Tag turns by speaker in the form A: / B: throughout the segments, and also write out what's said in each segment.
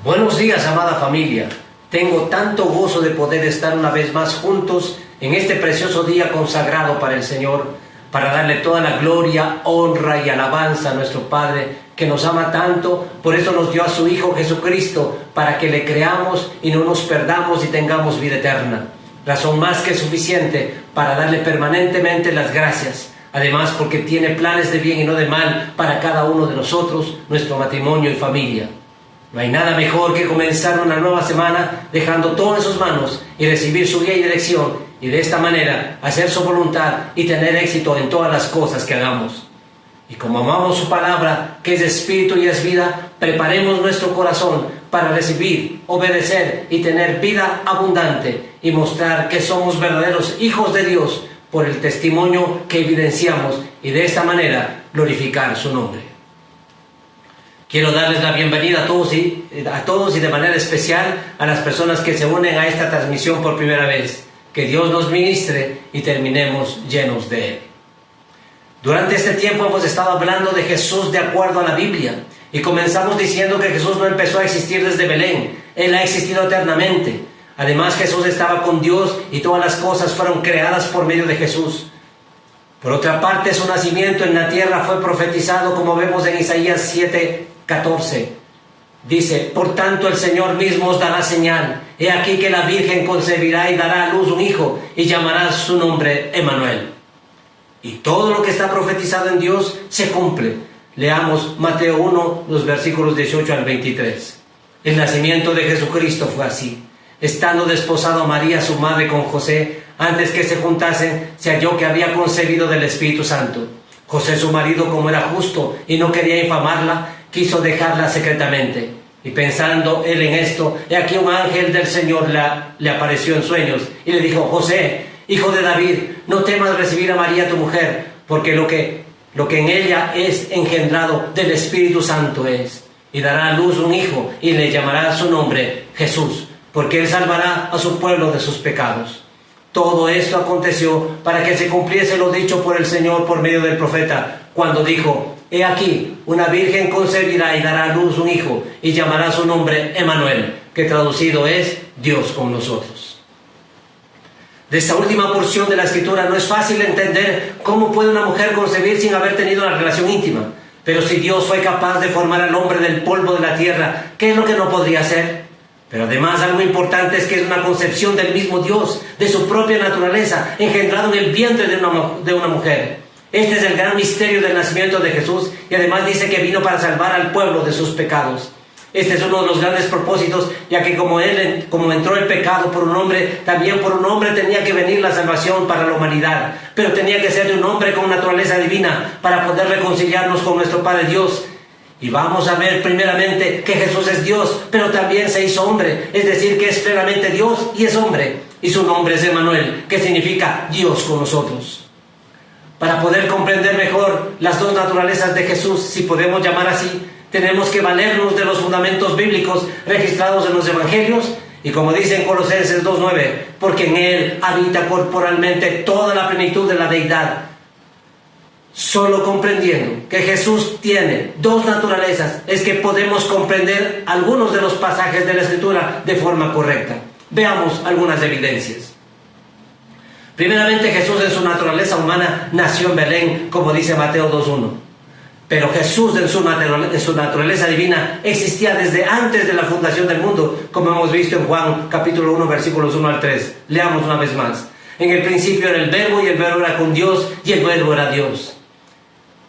A: Buenos días, amada familia. Tengo tanto gozo de poder estar una vez más juntos en este precioso día consagrado para el Señor, para darle toda la gloria, honra y alabanza a nuestro Padre, que nos ama tanto. Por eso nos dio a su Hijo Jesucristo, para que le creamos y no nos perdamos y tengamos vida eterna. Razón más que suficiente para darle permanentemente las gracias. Además, porque tiene planes de bien y no de mal para cada uno de nosotros, nuestro matrimonio y familia. No hay nada mejor que comenzar una nueva semana dejando todo en sus manos y recibir su guía y dirección, y de esta manera hacer su voluntad y tener éxito en todas las cosas que hagamos. Y como amamos su palabra, que es espíritu y es vida, preparemos nuestro corazón para recibir, obedecer y tener vida abundante, y mostrar que somos verdaderos hijos de Dios por el testimonio que evidenciamos, y de esta manera glorificar su nombre. Quiero darles la bienvenida a todos y de manera especial a las personas que se unen a esta transmisión por primera vez. Que Dios nos ministre y terminemos llenos de Él. Durante este tiempo hemos estado hablando de Jesús de acuerdo a la Biblia, y comenzamos diciendo que Jesús no empezó a existir desde Belén. Él ha existido eternamente. Además, Jesús estaba con Dios y todas las cosas fueron creadas por medio de Jesús. Por otra parte, su nacimiento en la tierra fue profetizado, como vemos en Isaías 7:14. Dice: por tanto el Señor mismo os dará señal. He aquí que la Virgen concebirá y dará a luz un hijo, y llamará su nombre Emmanuel. Y todo lo que está profetizado en Dios se cumple. Leamos Mateo 1, los versículos 18 al 23. El nacimiento de Jesucristo fue así. Estando desposado María, su madre, con José, antes que se juntasen, se halló que había concebido del Espíritu Santo. José, su marido, como era justo y no quería infamarla, quiso dejarla secretamente. Y pensando él en esto, he aquí un ángel del Señor le apareció en sueños y le dijo: José, hijo de David, no temas recibir a María tu mujer, porque lo que en ella es engendrado del Espíritu Santo es. Y dará a luz un hijo, y le llamará su nombre Jesús, porque él salvará a su pueblo de sus pecados. Todo esto aconteció para que se cumpliese lo dicho por el Señor por medio del profeta, cuando dijo: he aquí, una virgen concebirá y dará a luz un hijo, y llamará su nombre Emmanuel, que traducido es Dios con nosotros. De esta última porción de la Escritura no es fácil entender cómo puede una mujer concebir sin haber tenido una relación íntima. Pero si Dios fue capaz de formar al hombre del polvo de la tierra, ¿qué es lo que no podría hacer? Pero además, algo importante es que es una concepción del mismo Dios, de su propia naturaleza, engendrado en el vientre de una mujer. Este es el gran misterio del nacimiento de Jesús, y además dice que vino para salvar al pueblo de sus pecados. Este es uno de los grandes propósitos, ya que como entró el pecado por un hombre, también por un hombre tenía que venir la salvación para la humanidad. Pero tenía que ser de un hombre con naturaleza divina para poder reconciliarnos con nuestro Padre Dios. Y vamos a ver primeramente que Jesús es Dios, pero también se hizo hombre, es decir, que es plenamente Dios y es hombre. Y su nombre es Emmanuel, que significa Dios con nosotros. Para poder comprender mejor las dos naturalezas de Jesús, si podemos llamar así, tenemos que valernos de los fundamentos bíblicos registrados en los evangelios, y como dice en Colosenses 2:9, porque en él habita corporalmente toda la plenitud de la deidad. Solo comprendiendo que Jesús tiene dos naturalezas es que podemos comprender algunos de los pasajes de la Escritura de forma correcta. Veamos algunas evidencias. Primeramente, Jesús en su naturaleza humana nació en Belén, como dice Mateo 2:1. Pero Jesús en su naturaleza divina existía desde antes de la fundación del mundo, como hemos visto en Juan capítulo 1, versículos 1 al 3. Leamos una vez más. En el principio era el Verbo, y el Verbo era con Dios, y el Verbo era Dios.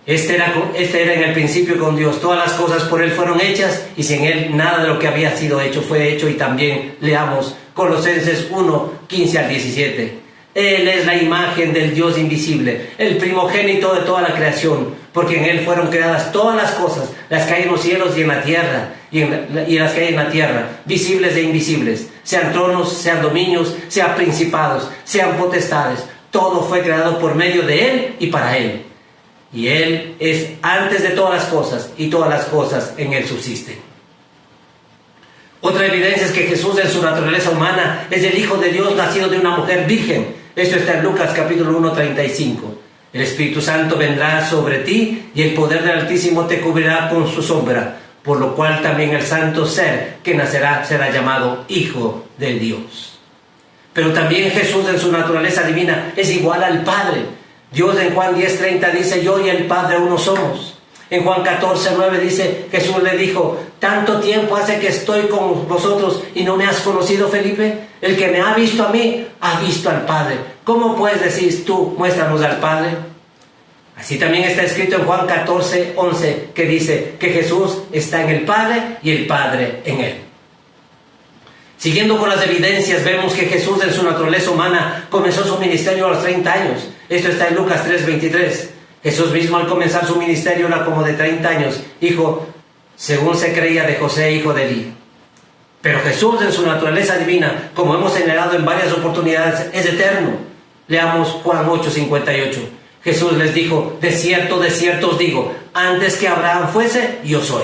A: Este era en el principio con Dios. Todas las cosas por Él fueron hechas, y sin Él nada de lo que había sido hecho fue hecho. Y también leamos Colosenses 1, 15 al 17. Él es la imagen del Dios invisible, el primogénito de toda la creación, porque en Él fueron creadas todas las cosas, las que hay en los cielos y en la tierra, y las que hay en la tierra, visibles e invisibles, sean tronos, sean dominios, sean principados, sean potestades. Todo fue creado por medio de Él y para Él. Y Él es antes de todas las cosas, y todas las cosas en Él subsisten. Otra evidencia es que Jesús en su naturaleza humana es el Hijo de Dios nacido de una mujer virgen. Esto está en Lucas capítulo 1, 35. El Espíritu Santo vendrá sobre ti, y el poder del Altísimo te cubrirá con su sombra. por lo cual también el santo ser que nacerá será llamado Hijo de Dios. Pero también Jesús en su naturaleza divina es igual al Padre. Dios en Juan 10:30 dice: yo y el Padre uno somos. En Juan 14:9 dice: Jesús le dijo: tanto tiempo hace que estoy con vosotros y no me has conocido, Felipe. El que me ha visto a mí, ha visto al Padre. ¿Cómo pues decís tú, muéstranos al Padre? Así también está escrito en Juan 14:11, que dice que Jesús está en el Padre y el Padre en él. Siguiendo con las evidencias, vemos que Jesús en su naturaleza humana comenzó su ministerio a los 30 años. Esto está en Lucas 3:23. Jesús mismo al comenzar su ministerio era como de 30 años, hijo, según se creía, de José, hijo de Elí. Pero Jesús en su naturaleza divina, como hemos señalado en varias oportunidades, es eterno. Leamos Juan 8:58. Jesús les dijo: de cierto os digo, antes que Abraham fuese, yo soy.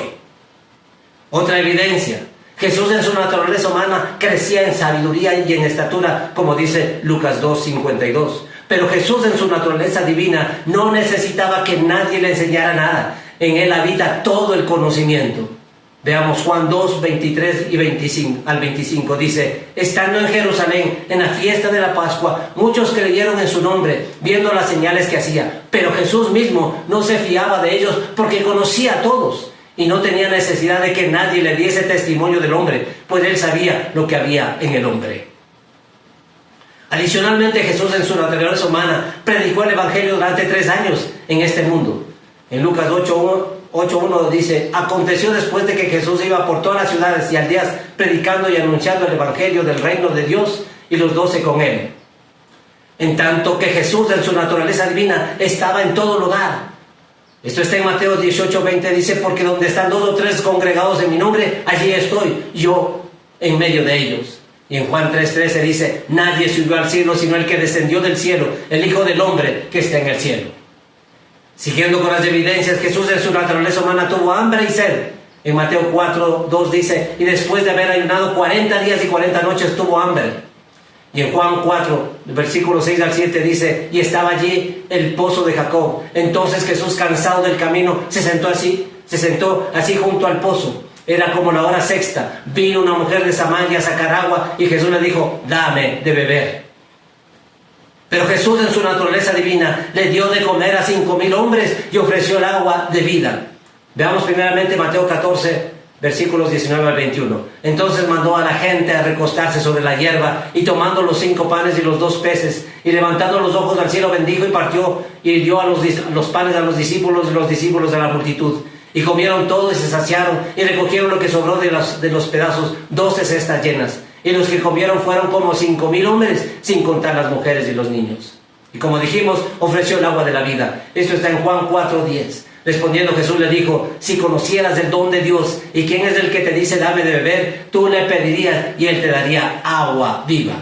A: Otra evidencia: Jesús en su naturaleza humana crecía en sabiduría y en estatura, como dice Lucas 2:52. Pero Jesús en su naturaleza divina no necesitaba que nadie le enseñara nada. En él habita todo el conocimiento. Veamos Juan 2:23 y 25. Dice: estando en Jerusalén, en la fiesta de la Pascua, muchos creyeron en su nombre, viendo las señales que hacía. Pero Jesús mismo no se fiaba de ellos, porque conocía a todos y no tenía necesidad de que nadie le diese testimonio del hombre, pues él sabía lo que había en el hombre. Adicionalmente, Jesús en su naturaleza humana predicó el Evangelio durante 3 años en este mundo. En Lucas 8:1 dice: aconteció después de que Jesús iba por todas las ciudades y aldeas predicando y anunciando el Evangelio del reino de Dios, y los 12 con él. En tanto que Jesús en su naturaleza divina estaba en todo lugar. Esto está en Mateo 18:20, dice: porque donde están 2 o 3 congregados en mi nombre, allí estoy yo en medio de ellos. Y en Juan 3:13 dice: nadie subió al cielo sino el que descendió del cielo, el Hijo del Hombre que está en el cielo. Siguiendo con las evidencias, Jesús en su naturaleza humana tuvo hambre y sed. En Mateo 4:2 dice: y después de haber ayunado 40 días y 40 noches tuvo hambre. Y en Juan 4, versículos 6 al 7 dice: y estaba allí el pozo de Jacob. Entonces Jesús, cansado del camino, se sentó así junto al pozo. Era como la hora sexta. Vino una mujer de Samaria a sacar agua y Jesús le dijo: dame de beber. Pero Jesús en su naturaleza divina le dio de comer a 5,000 hombres y ofreció el agua de vida. Veamos primeramente Mateo 14, versículos 19 al 21. Entonces mandó a la gente a recostarse sobre la hierba, y tomando los 5 panes y los 2 peces, y levantando los ojos al cielo, bendijo y partió, y dio a los panes a los discípulos, y los discípulos a la multitud. Y comieron todo y se saciaron, y recogieron lo que sobró de los pedazos, 12 cestas llenas. Y los que comieron fueron como 5,000 hombres, sin contar las mujeres y los niños. Y como dijimos, ofreció el agua de la vida. Esto está en Juan 4:10. Respondiendo Jesús le dijo: si conocieras el don de Dios y quién es el que te dice dame de beber, tú le pedirías y él te daría agua viva.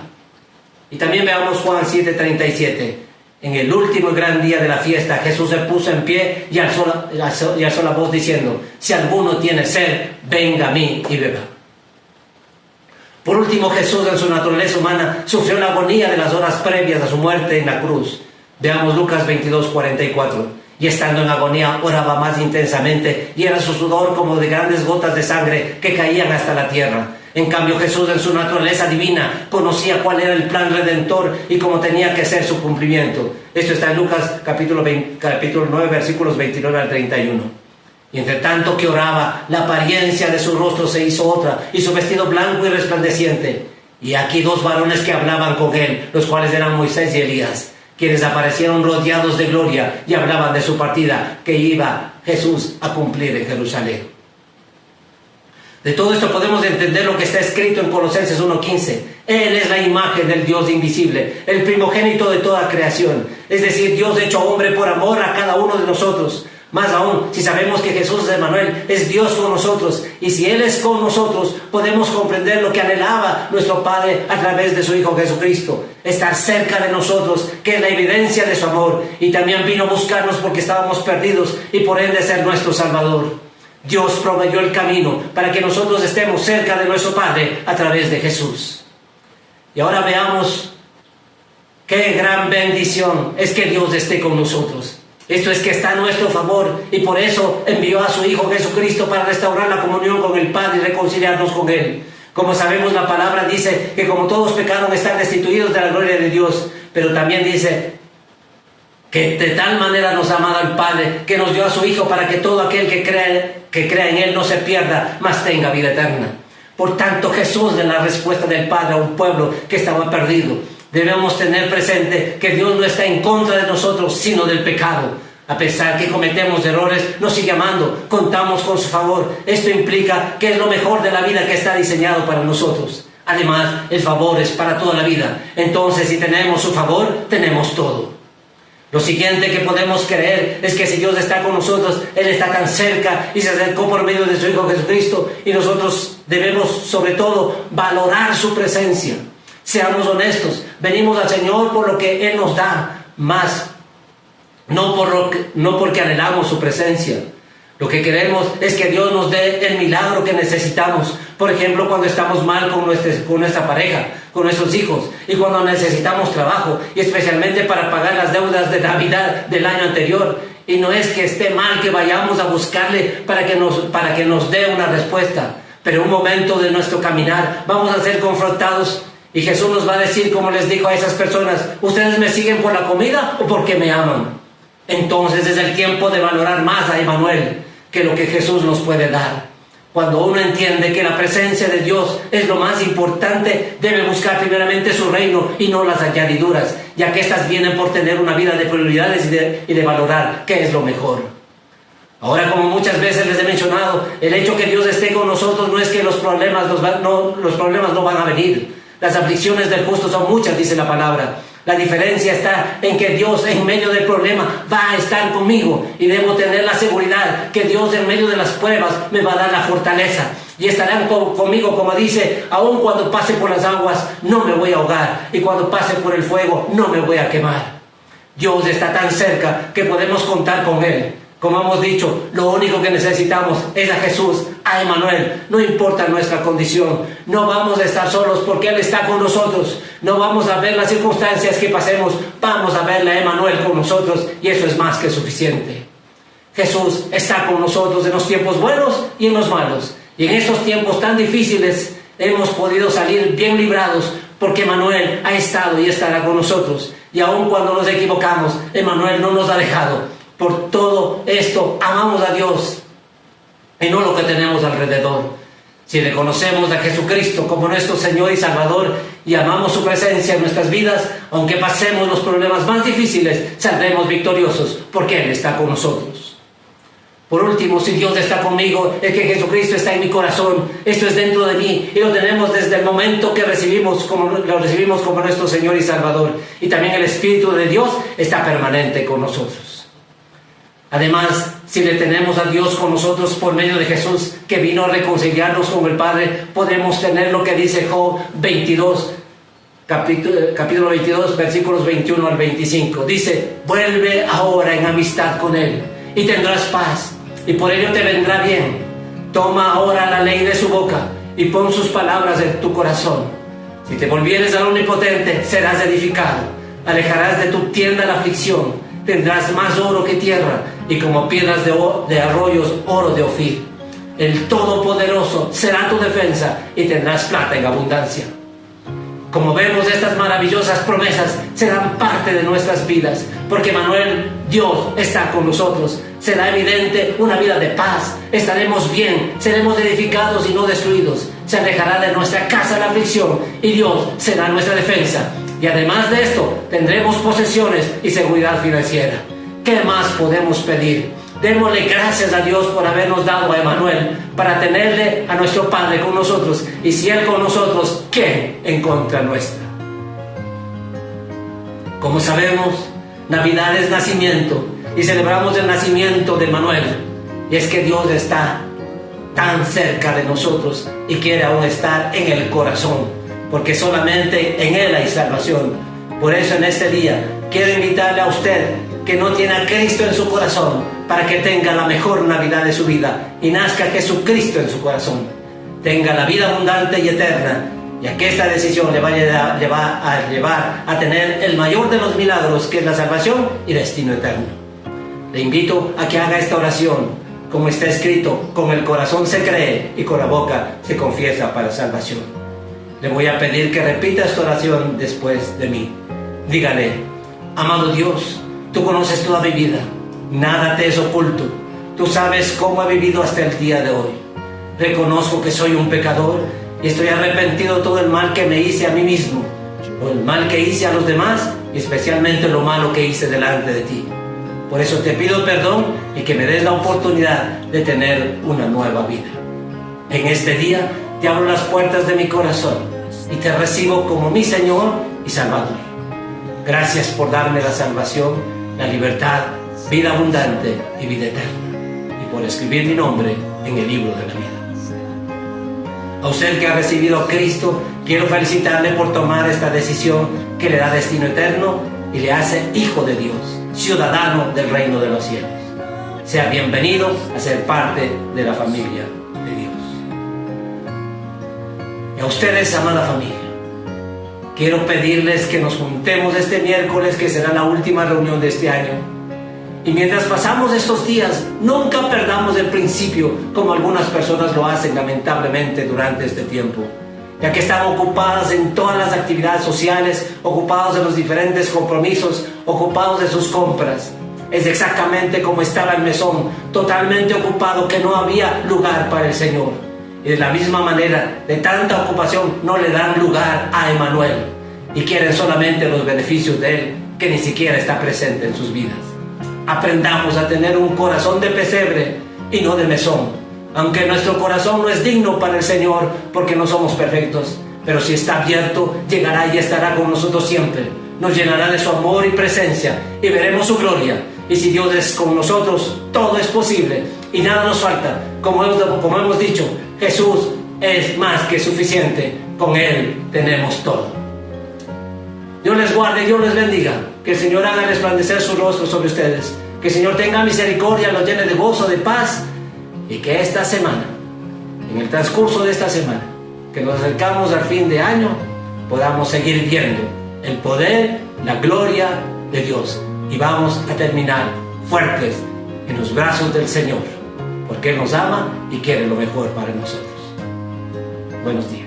A: Y también veamos Juan 7:37. En el último y gran día de la fiesta, Jesús se puso en pie y alzó la voz diciendo: si alguno tiene sed, venga a mí y beba. Por último, Jesús en su naturaleza humana sufrió la agonía de las horas previas a su muerte en la cruz. Veamos Lucas 22:44. Y estando en agonía, oraba más intensamente, y era su sudor como de grandes gotas de sangre que caían hasta la tierra. En cambio, Jesús en su naturaleza divina conocía cuál era el plan redentor y cómo tenía que ser su cumplimiento. Esto está en Lucas capítulo 9, versículos 29 al 31. Y entre tanto que oraba, la apariencia de su rostro se hizo otra, y su vestido blanco y resplandeciente. Y aquí 2 varones que hablaban con él, los cuales eran Moisés y Elías, quienes aparecieron rodeados de gloria y hablaban de su partida que iba Jesús a cumplir en Jerusalén. De todo esto podemos entender lo que está escrito en Colosenses 1:15. Él es la imagen del Dios invisible, el primogénito de toda creación. Es decir, Dios hecho hombre por amor a cada uno de nosotros. Más aún, si sabemos que Jesús de Emmanuel es Dios con nosotros, y si Él es con nosotros, podemos comprender lo que anhelaba nuestro Padre a través de su Hijo Jesucristo: estar cerca de nosotros, que es la evidencia de su amor, y también vino a buscarnos porque estábamos perdidos y por ende ser nuestro Salvador. Dios proveyó el camino para que nosotros estemos cerca de nuestro Padre a través de Jesús. Y ahora veamos qué gran bendición es que Dios esté con nosotros. Esto es que está a nuestro favor y por eso envió a su Hijo Jesucristo para restaurar la comunión con el Padre y reconciliarnos con Él. Como sabemos, la palabra dice que como todos pecaron están destituidos de la gloria de Dios, pero también dice que de tal manera nos ha amado el Padre que nos dio a su Hijo para que todo aquel que crea en Él no se pierda, mas tenga vida eterna. Por tanto, Jesús es la respuesta del Padre a un pueblo que estaba perdido. Debemos tener presente que Dios no está en contra de nosotros, sino del pecado. A pesar que cometemos errores, nos sigue amando, contamos con su favor. Esto implica que es lo mejor de la vida que está diseñado para nosotros. Además, el favor es para toda la vida. Entonces, si tenemos su favor, tenemos todo. Lo siguiente que podemos creer es que si Dios está con nosotros, Él está tan cerca y se acercó por medio de su Hijo Jesucristo, y nosotros debemos sobre todo valorar su presencia. Seamos honestos, venimos al Señor por lo que Él nos da, más no porque anhelamos su presencia. Lo que queremos es que Dios nos dé el milagro que necesitamos. Por ejemplo, cuando estamos mal con nuestra pareja, con nuestros hijos, y cuando necesitamos trabajo, y especialmente para pagar las deudas de Navidad del año anterior. Y no es que esté mal que vayamos a buscarle para que nos dé una respuesta, pero en un momento de nuestro caminar vamos a ser confrontados y Jesús nos va a decir, como les dijo a esas personas: ¿ustedes me siguen por la comida o porque me aman? Entonces es el tiempo de valorar más a Emmanuel que lo que Jesús nos puede dar. Cuando uno entiende que la presencia de Dios es lo más importante, debe buscar primeramente su reino y no las añadiduras, ya que éstas vienen por tener una vida de prioridades y de valorar qué es lo mejor. Ahora, como muchas veces les he mencionado, el hecho que Dios esté con nosotros no es que los problemas no van a venir. Las aflicciones del justo son muchas, dice la palabra. La diferencia está en que Dios en medio del problema va a estar conmigo y debo tener la seguridad que Dios en medio de las pruebas me va a dar la fortaleza y estarán conmigo, como dice: aun cuando pase por las aguas no me voy a ahogar, y cuando pase por el fuego no me voy a quemar. Dios está tan cerca que podemos contar con Él. Como hemos dicho, lo único que necesitamos es a Jesús, a Emmanuel. No importa nuestra condición, no vamos a estar solos porque Él está con nosotros. No vamos a ver las circunstancias que pasemos, vamos a verle a Emmanuel con nosotros, y eso es más que suficiente. Jesús está con nosotros en los tiempos buenos y en los malos. Y en estos tiempos tan difíciles hemos podido salir bien librados porque Emmanuel ha estado y estará con nosotros. Y aun cuando nos equivocamos, Emmanuel no nos ha dejado. Por todo esto amamos a Dios y no lo que tenemos alrededor. Si reconocemos a Jesucristo como nuestro Señor y Salvador y amamos su presencia en nuestras vidas, aunque pasemos los problemas más difíciles, saldremos victoriosos porque Él está con nosotros. Por último, si Dios está conmigo, es que Jesucristo está en mi corazón. Esto es dentro de mí y lo tenemos desde el momento que lo recibimos como nuestro Señor y Salvador. Y también el Espíritu de Dios está permanente con nosotros. Además, si le tenemos a Dios con nosotros por medio de Jesús, que vino a reconciliarnos con el Padre, podemos tener lo que dice Job 22, capítulo 22, versículos 21 al 25. Dice: vuelve ahora en amistad con Él y tendrás paz, y por ello te vendrá bien. Toma ahora la ley de su boca y pon sus palabras en tu corazón. Si te volvieres al Omnipotente, serás edificado. Alejarás de tu tienda la aflicción. Tendrás más oro que tierra, y como piedras de arroyos, oro de Ofir. El Todopoderoso será tu defensa, y tendrás plata en abundancia. Como vemos, estas maravillosas promesas serán parte de nuestras vidas, porque Emmanuel, Dios, está con nosotros. Será evidente una vida de paz, estaremos bien, seremos edificados y no destruidos. Se alejará de nuestra casa la aflicción, y Dios será nuestra defensa. Y además de esto, tendremos posesiones y seguridad financiera. ¿Qué más podemos pedir? Démosle gracias a Dios por habernos dado a Emmanuel para tenerle a nuestro Padre con nosotros. Y si Él con nosotros, ¿quién en contra nuestra? Como sabemos, Navidad es nacimiento y celebramos el nacimiento de Emmanuel. Y es que Dios está tan cerca de nosotros y quiere aún estar en el corazón, porque solamente en Él hay salvación. Por eso en este día quiero invitarle a usted que no tiene a Cristo en su corazón, para que tenga la mejor Navidad de su vida y nazca Jesucristo en su corazón. Tenga la vida abundante y eterna, ya que esta decisión le va a llevar a tener el mayor de los milagros, que es la salvación y destino eterno. Le invito a que haga esta oración, como está escrito: con el corazón se cree y con la boca se confiesa para salvación. Le voy a pedir que repita esta oración después de mí. Dígale: amado Dios, tú conoces toda mi vida, nada te es oculto, tú sabes cómo he vivido hasta el día de hoy. Reconozco que soy un pecador y estoy arrepentido de todo el mal que me hice a mí mismo, o el mal que hice a los demás, y especialmente lo malo que hice delante de ti. Por eso te pido perdón y que me des la oportunidad de tener una nueva vida. En este día te abro las puertas de mi corazón y te recibo como mi Señor y Salvador. Gracias por darme la salvación, la libertad, vida abundante y vida eterna, y por escribir mi nombre en el libro de la vida. A usted que ha recibido a Cristo, quiero felicitarle por tomar esta decisión que le da destino eterno y le hace hijo de Dios, ciudadano del reino de los cielos. Sea bienvenido a ser parte de la familia de Dios. Y a ustedes, amada familia, quiero pedirles que nos juntemos este miércoles, que será la última reunión de este año. Y mientras pasamos estos días, nunca perdamos el principio, como algunas personas lo hacen lamentablemente durante este tiempo, ya que están ocupadas en todas las actividades sociales, ocupados en los diferentes compromisos, ocupados de sus compras. Es exactamente como estaba el mesón, totalmente ocupado, que no había lugar para el Señor. Y de la misma manera, de tanta ocupación, no le dan lugar a Emmanuel, y quieren solamente los beneficios de Él, que ni siquiera está presente en sus vidas. Aprendamos a tener un corazón de pesebre y no de mesón. Aunque nuestro corazón no es digno para el Señor, porque no somos perfectos, pero si está abierto, llegará y estará con nosotros siempre. Nos llenará de su amor y presencia, y veremos su gloria. Y si Dios es con nosotros, todo es posible y nada nos falta. Como hemos dicho, Jesús es más que suficiente. Con Él tenemos todo. Dios les guarde, Dios les bendiga. Que el Señor haga resplandecer su rostro sobre ustedes. Que el Señor tenga misericordia, los llene de gozo, de paz. Y que esta semana, en el transcurso de esta semana, que nos acercamos al fin de año, podamos seguir viendo el poder, la gloria de Dios. Y vamos a terminar fuertes en los brazos del Señor, porque Él nos ama y quiere lo mejor para nosotros. Buenos días.